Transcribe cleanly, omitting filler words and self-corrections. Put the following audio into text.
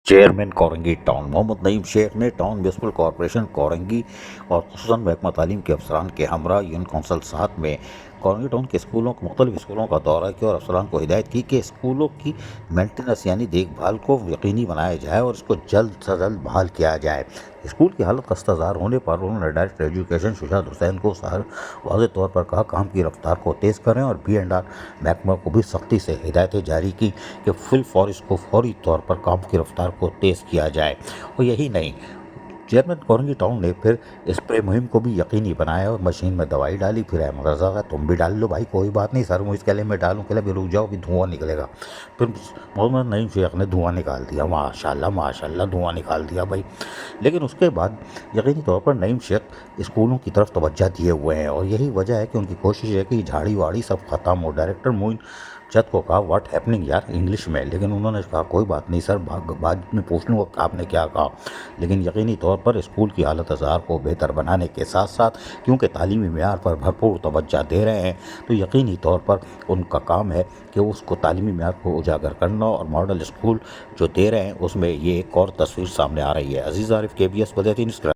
Chairman Korangi town محمد نعیم شیخ نے town municipal corporation Korangi اور خصوصاً محکمہ تعلیم کے افسران کے ہمراہ یونین کونسل 7 میں کورنگی ٹاؤن کے اسکولوں مختلف اسکولوں کا دورہ کیا اور افسران کو ہدایت کی کہ اسکولوں کی مینٹیننس یعنی دیکھ بھال کو یقینی بنایا جائے اور اس کو جلد سے جلد بحال کیا جائے۔ اسکول کی حالت خستہ ہونے پر انہوں نے ڈائریکٹر ایجوکیشن شجاعت حسین کو واضح طور پر کہا کام کی رفتار کو تیز کریں اور B&R محکمہ کو بھی سختی سے ہدایتیں جاری کی کہ اس کو فوری طور پر کام کی رفتار کو تیز کیا جائے۔ اور یہی نہیں، چیئرمین کورنگی ٹاؤن نے پھر اسپرے مہم کو بھی یقینی بنایا اور مشین میں دوائی ڈالی۔ پھر احمد رضا کا تم بھی ڈال لو بھائی، کوئی بات نہیں سر، اس کیلے میں ڈالوں کہ بھی رک جاؤ، بھی دھواں نکلے گا۔ پھر محمد نعیم شیخ نے دھواں نکال دیا، ماشاءاللہ دھواں نکال دیا بھائی۔ لیکن اس کے بعد یقینی طور پر نعیم شیخ اسکولوں کی طرف توجہ دیے ہوئے ہیں اور یہی وجہ ہے کہ ان کی کوشش ہے کہ جھاڑی واڑی سب ختم ہو۔ ڈائریکٹر معین چند کو کہا واٹ ہیپننگ یار انگلش میں، لیکن انہوں نے کہا کوئی بات نہیں سر، بعد میں پوچھ لوں گا آپ نے کیا کہا۔ لیکن یقینی طور پر اسکول کی حالت حال کو بہتر بنانے کے ساتھ ساتھ کیونکہ تعلیمی معیار پر بھرپور توجہ دے رہے ہیں تو یقینی طور پر ان کا کام ہے کہ اس کو تعلیمی معیار کو اجاگر کرنا، اور ماڈل اسکول جو دے رہے ہیں اس میں یہ ایک اور تصویر سامنے آ رہی ہے۔ عزیز عارف KBS ولیعتی نیوز